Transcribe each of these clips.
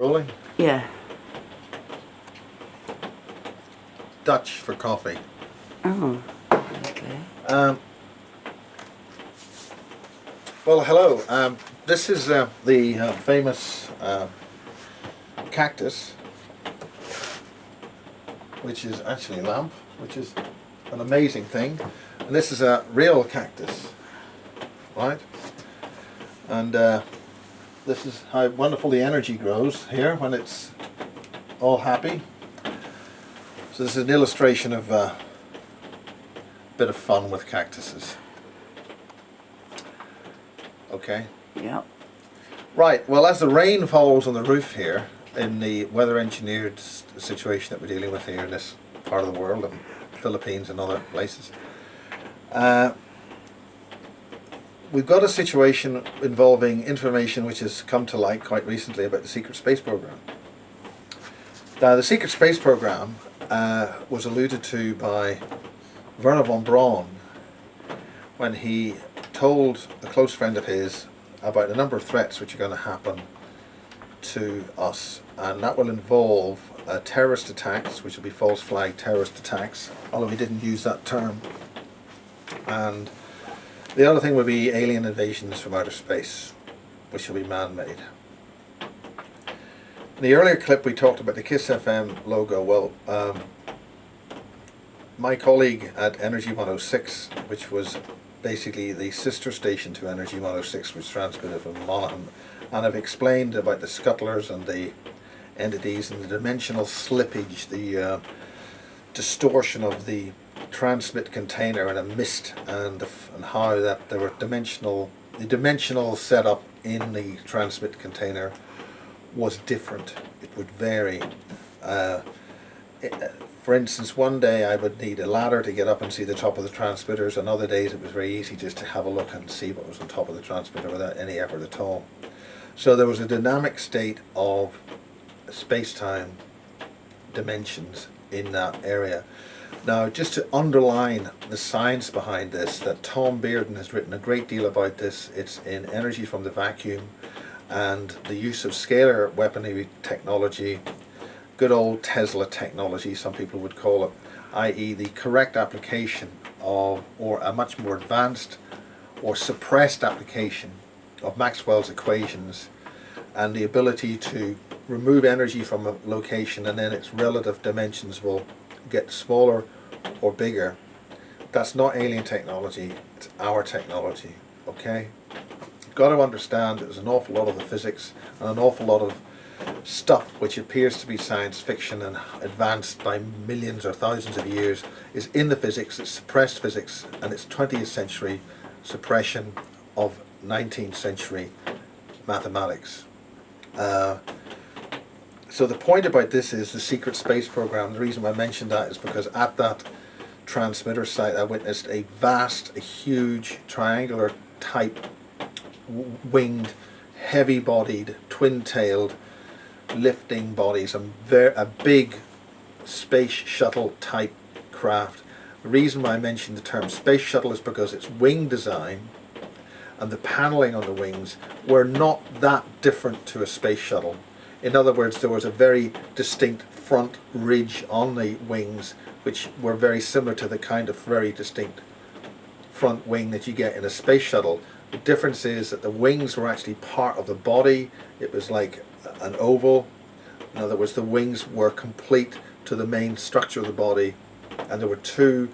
Rolling? Yeah. Dutch for coffee. Oh, okay. Well, hello. This is the famous cactus, which is actually a lamp, which is an amazing thing. And this is a real cactus, right? And this is how wonderful the energy grows here when it's all happy. So this is an illustration of a bit of fun with cactuses. Okay. Yep. Right, well, as the rain falls on the roof here, in the weather engineered situation that we're dealing with here in this part of the world, and Philippines and other places, we've got a situation involving information which has come to light quite recently about the secret space program. Now, the secret space program was alluded to by Werner von Braun when he told a close friend of his about a number of threats which are going to happen to us, and that will involve terrorist attacks, which will be false flag terrorist attacks, although he didn't use that term, and the other thing would be alien invasions from outer space, which will be man-made. In the earlier clip we talked about the KISS FM logo. Well, my colleague at Energy 106, which was basically the sister station to Energy 106, which transmitted from Monaghan, and I've explained about the scuttlers and the entities and the dimensional slippage, the distortion of the transmit container in a mist, and how that there were the dimensional setup in the transmit container was different. It would vary. For instance, one day I would need a ladder to get up and see the top of the transmitters, and other days it was very easy just to have a look and see what was on top of the transmitter without any effort at all. So there was a dynamic state of space-time dimensions in that area. Now, just to underline the science behind this, that Tom Bearden has written a great deal about this. It's in Energy from the Vacuum, and the use of scalar weaponry technology, good old Tesla technology, some people would call it, i.e. the correct application of, or a much more advanced or suppressed application of Maxwell's equations, and the ability to remove energy from a location and then its relative dimensions will get smaller or bigger. That's not alien technology, it's our technology, okay? You've got to understand there's an awful lot of the physics and an awful lot of stuff which appears to be science fiction and advanced by millions or thousands of years is in the physics. It's suppressed physics, and it's 20th century suppression of 19th century mathematics. So the point about this is the secret space program. The reason I mentioned that is because at that transmitter site I witnessed a huge triangular type winged, heavy-bodied, twin-tailed lifting bodies, a big space shuttle type craft. The reason why I mentioned the term space shuttle is because its wing design and the paneling on the wings were not that different to a space shuttle. In other words, there was a very distinct front ridge on the wings which were very similar to the kind of very distinct front wing that you get in a space shuttle. The difference is that the wings were actually part of the body. It was like an oval. In other words, the wings were complete to the main structure of the body, and there were two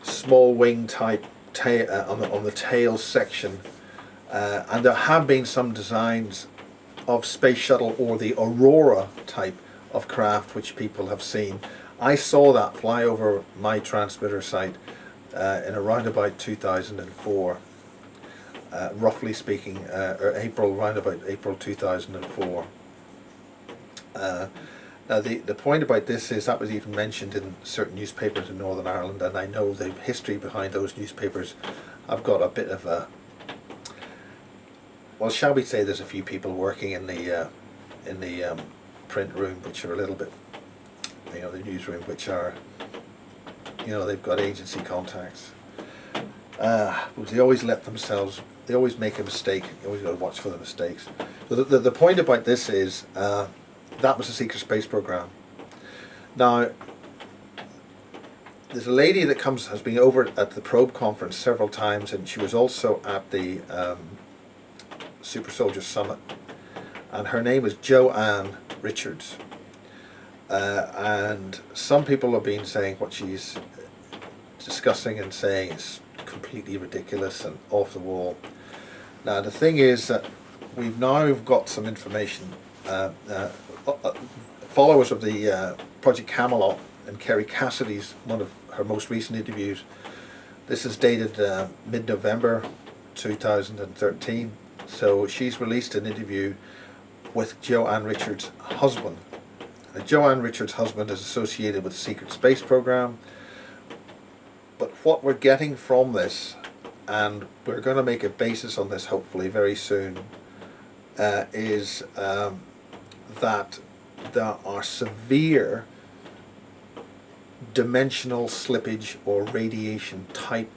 small wing type on the tail section, and there have been some designs of space shuttle or the Aurora type of craft which people have seen. I saw that fly over my transmitter site in around about 2004. Roughly speaking, or round about April 2004. Now the point about this is that was even mentioned in certain newspapers in Northern Ireland, and I know the history behind those newspapers. I've got a bit of a, well, shall we say there's a few people working in the print room which are a little bit, the newsroom, which are, they've got agency contacts. They always they always make a mistake. You always got to watch for the mistakes. So the point about this is that was the secret space program. Now, there's a lady that has been over at the Probe conference several times, and she was also at the Super Soldier Summit, and her name is Joanne Richards. And some people have been saying what she's discussing and saying is completely ridiculous and off the wall. Now the thing is that we've now got some information. Followers of the Project Camelot, and Kerry Cassidy's one of her most recent interviews. This is dated mid-November 2013. So she's released an interview with Joanne Richards' husband. Now, Joanne Richards' husband is associated with the secret space program. But what we're getting from this, and we're going to make a basis on this hopefully very soon, is that there are severe dimensional slippage or radiation type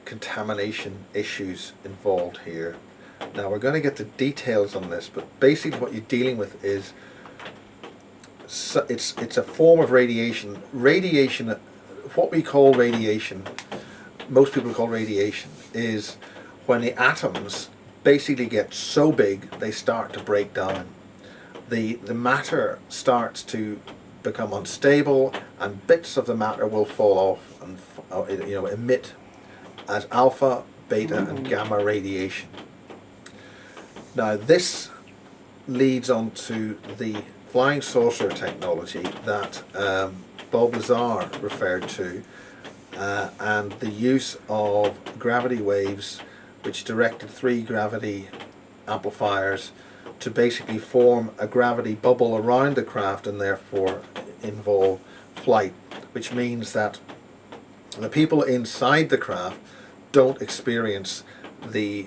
contamination issues involved here. Now we're going to get the details on this, but basically what you're dealing with is it's a form of radiation. Radiation, what we call radiation, most people call radiation, is when the atoms basically get so big they start to break down. The matter starts to become unstable, and bits of the matter will fall off and emit as alpha, beta, and gamma radiation. Now this leads on to the flying saucer technology that Bob Lazar referred to, and the use of gravity waves, which directed 3 gravity amplifiers to basically form a gravity bubble around the craft and therefore involve flight, which means that the people inside the craft don't experience the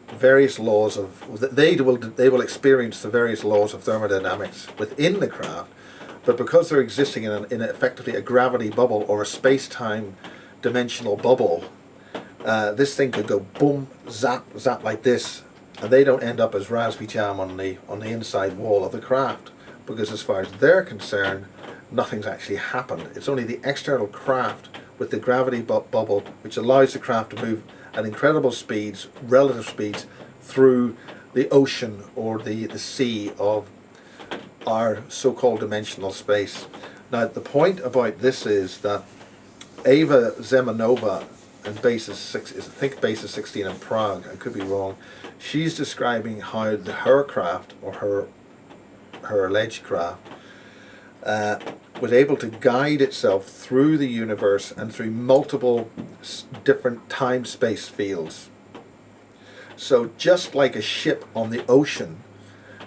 various laws of, they will experience the various laws of thermodynamics within the craft, but because they're existing in effectively a gravity bubble or a space-time dimensional bubble, this thing could go boom, zap, zap like this, and they don't end up as raspberry jam on the inside wall of the craft, because as far as they're concerned, nothing's actually happened. It's only the external craft with the gravity bubble which allows the craft to move at incredible speeds, relative speeds, through the ocean or the sea of our so-called dimensional space. Now the point about this is that Ava Zemanova and basis 16 in Prague, I could be wrong, she's describing how her craft, or her alleged craft, was able to guide itself through the universe and through multiple different time-space fields. So just like a ship on the ocean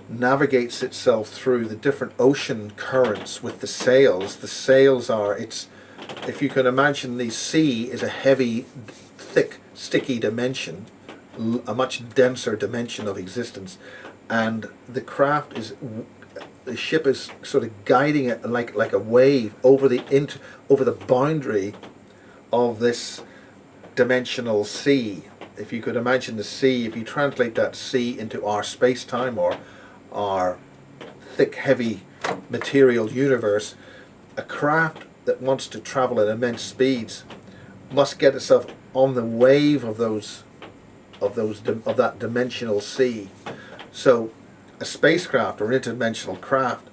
navigates itself through the different ocean currents with the sails are, if you can imagine, the sea is a heavy, thick, sticky dimension, a much denser dimension of existence, and the ship is sort of guiding it like a wave over the boundary of this dimensional sea. If you could imagine the sea, if you translate that sea into our space-time or our thick, heavy material universe, a craft that wants to travel at immense speeds must get itself on the wave of that dimensional sea. So a spacecraft or interdimensional craft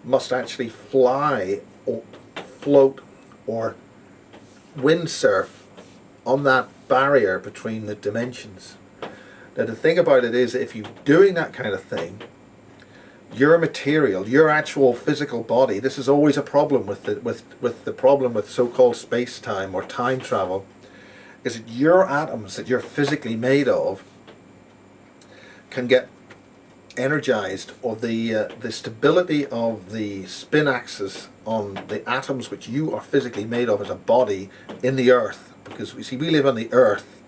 must actually fly or float or windsurf on that barrier between the dimensions. Now the thing about it is, if you're doing that kind of thing, your material, your actual physical body, this is always a problem with the problem with so-called space-time or time travel, is that your atoms that you're physically made of can get energized, or the stability of the spin axis on the atoms which you are physically made of as a body in the earth, because we live on the earth,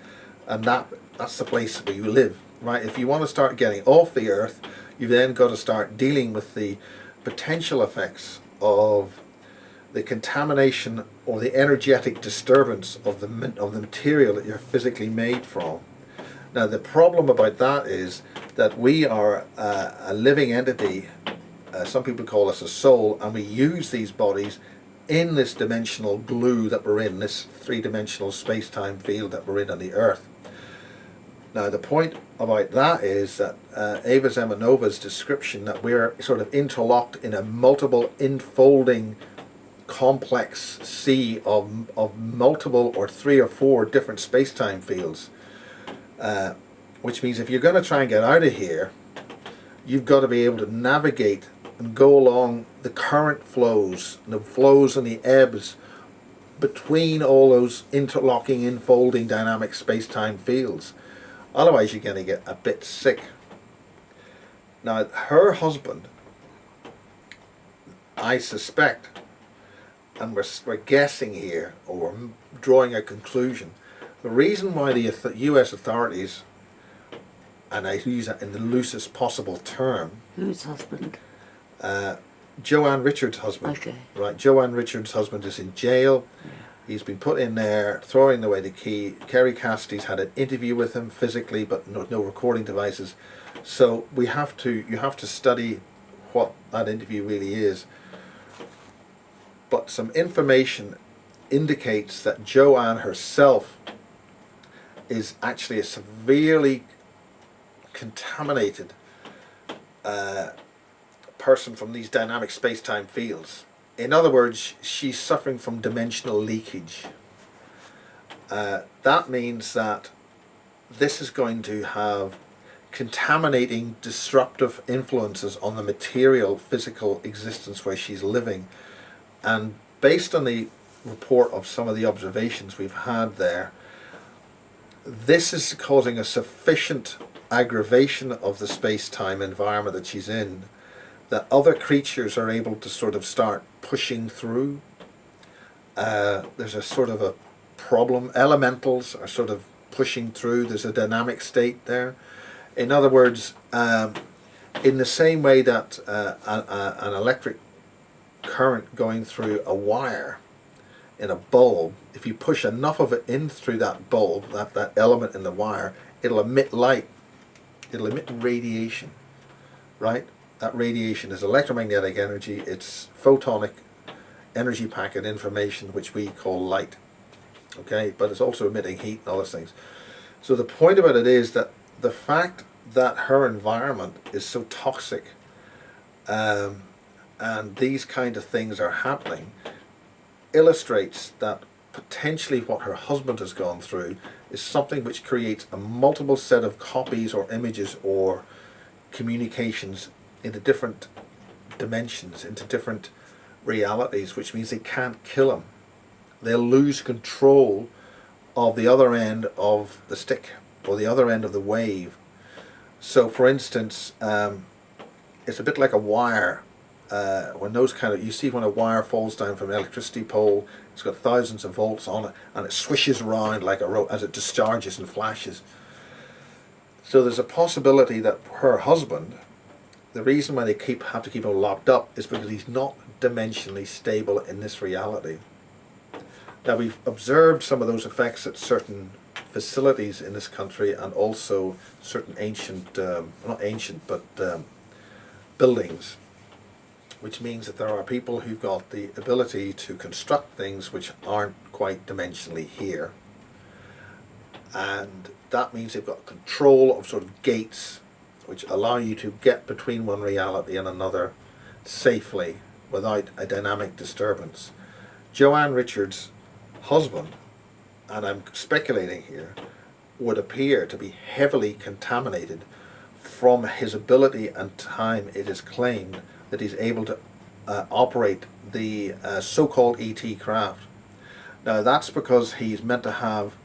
and that's the place where you live, right? If you want to start getting off the earth, you've then got to start dealing with the potential effects of the contamination or the energetic disturbance of the material that you're physically made from. Now the problem about that is that we are a living entity some people call us a soul, and we use these bodies in this dimensional glue that we're in, this three-dimensional space-time field that we're in on the Earth. Now the point about that is that Eva Zemanova's description that we're sort of interlocked in a multiple enfolding complex sea of multiple or 3 or 4 different space-time fields, which means if you're going to try and get out of here, you've got to be able to navigate and go along the current flows, the flows and the ebbs between all those interlocking, enfolding dynamic space-time fields. Otherwise you're going to get a bit sick. Now her husband, I suspect, and we're guessing here, or we're drawing a conclusion, the reason why the US authorities, and I use that in the loosest possible term. Whose husband? Joanne Richards' husband. Okay. Right, Joanne Richards' husband is in jail. Yeah. He's been put in there, throwing away the key. Kerry Cassidy's had an interview with him physically, but no recording devices. So you have to study what that interview really is. But some information indicates that Joanne herself is actually a severely contaminated person from these dynamic space-time fields. In other words, she's suffering from dimensional leakage. That means that this is going to have contaminating, disruptive influences on the material, physical existence where she's living. And based on the report of some of the observations we've had there, this is causing a sufficient aggravation of the space-time environment that she's in, that other creatures are able to sort of start pushing through. There's a sort of a problem. Elementals are sort of pushing through. There's a dynamic state there. In other words, in the same way that an electric current going through a wire in a bulb, if you push enough of it in through that bulb, that element in the wire, it'll emit light. It'll emit radiation, right? That radiation is electromagnetic energy. It's photonic energy packet information, which we call light. Okay, but it's also emitting heat and all those things. So the point about it is that the fact that her environment is so toxic, and these kind of things are happening, illustrates that potentially what her husband has gone through is something which creates a multiple set of copies or images or communications into different dimensions, into different realities, which means they can't kill him. They'll lose control of the other end of the stick or the other end of the wave. So for instance, it's a bit like a wire. When those kind of, you see when a wire falls down from an electricity pole, it's got thousands of volts on it, and it swishes around like a rope as it discharges and flashes. So there's a possibility that her husband, the reason why they have to keep him locked up is because he's not dimensionally stable in this reality. Now we've observed some of those effects at certain facilities in this country, and also certain ancient, not ancient, but buildings, which means that there are people who've got the ability to construct things which aren't quite dimensionally here. And that means they've got control of sort of gates which allow you to get between one reality and another safely without a dynamic disturbance. Joanne Richards' husband, and I'm speculating here, would appear to be heavily contaminated from his ability and time, it is claimed, that he's able to operate the so-called ET craft. Now that's because he's meant to have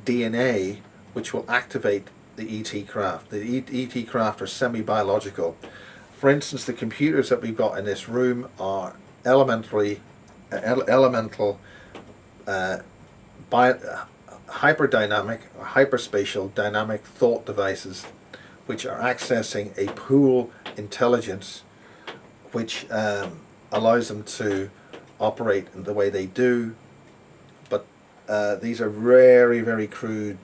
DNA which will activate the ET craft. The ET craft are semi-biological. For instance, the computers that we've got in this room are elemental hyperdynamic or hyperspatial dynamic thought devices which are accessing a pool intelligence which allows them to operate in the way they do. But these are very, very crude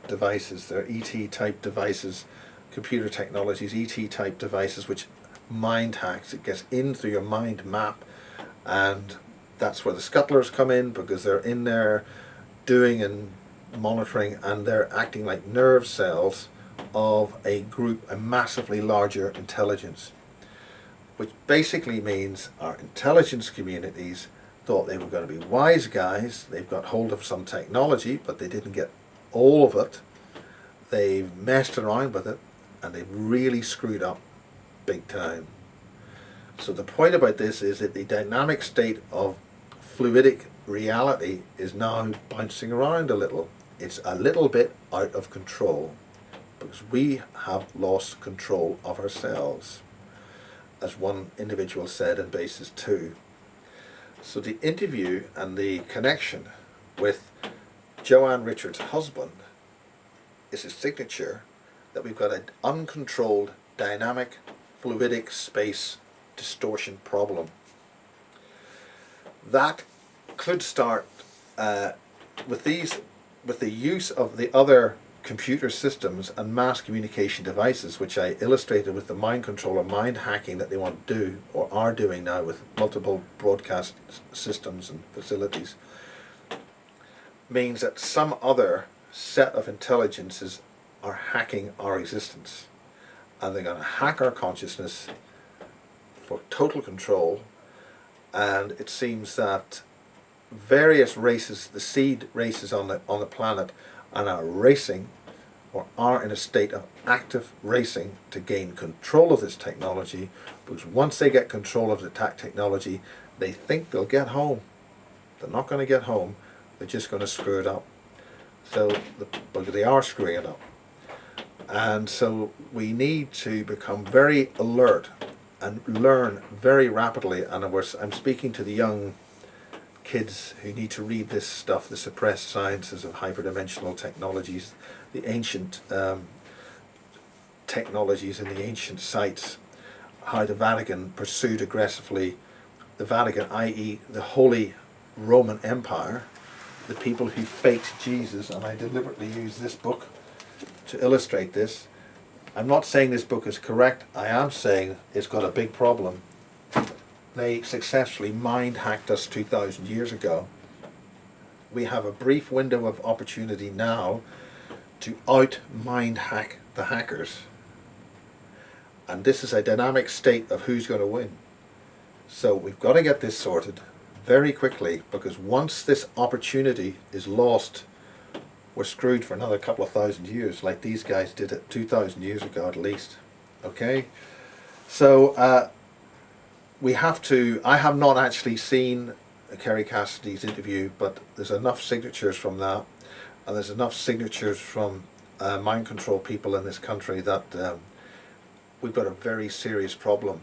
devices. They're ET type devices, computer technologies, ET type devices which mind hacks. It gets in through your mind map, and that's where the scuttlers come in, because they're in there doing and monitoring, and they're acting like nerve cells of a group, a massively larger intelligence, which basically means our intelligence communities thought they were going to be wise guys. They've got hold of some technology, but they didn't get all of it. They've messed around with it, and they've really screwed up big time. So the point about this is that the dynamic state of fluidic reality is now bouncing around a little. It's a little bit out of control, because we have lost control of ourselves, as one individual said in Basis 2. So the interview and the connection with Joanne Richards' husband is a signature that we've got an uncontrolled dynamic fluidic space distortion problem. That could start with the use of the other computer systems and mass communication devices, which I illustrated with the mind control or mind hacking that they want to do, or are doing now, with multiple broadcast systems and facilities, means that some other set of intelligences are hacking our existence, and they're going to hack our consciousness for total control. And it seems that various races, the seed races on the planet, are racing, or are in a state of active racing, to gain control of this technology, because once they get control of the technology, they think they'll get home. They're not going to get home, they're just going to screw it up. So but they are screwing it up. And so we need to become very alert and learn very rapidly. And I'm speaking to the young kids who need to read this stuff, the suppressed sciences of hyperdimensional technologies, the ancient technologies in the ancient sites, how the Vatican pursued aggressively, the Vatican, i.e. the Holy Roman Empire, the people who faked Jesus. And I deliberately use this book to illustrate this. I'm not saying this book is correct, I am saying it's got a big problem. They successfully mind hacked us 2,000 years ago. We have a brief window of opportunity now to out mind hack the hackers. And this is a dynamic state of who's going to win. So we've got to get this sorted very quickly, because once this opportunity is lost, we're screwed for another couple of thousand years, like these guys did it 2,000 years ago at least. Okay? So we have to, I have not actually seen Kerry Cassidy's interview, but there's enough signatures from that, and there's enough signatures from mind control people in this country that we've got a very serious problem.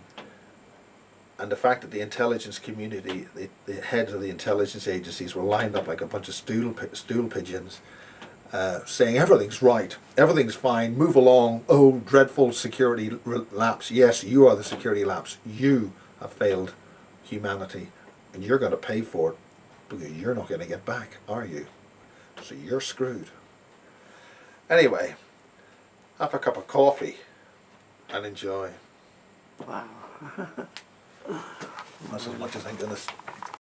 And the fact that the intelligence community, the heads of the intelligence agencies, were lined up like a bunch of stool pigeons, saying everything's right, everything's fine, move along, oh, dreadful security lapse. Yes, you are the security lapse. You have failed humanity, and you're going to pay for it, because you're not going to get back, are you? So you're screwed. Anyway, have a cup of coffee and enjoy. Wow. That's as much as I'm going to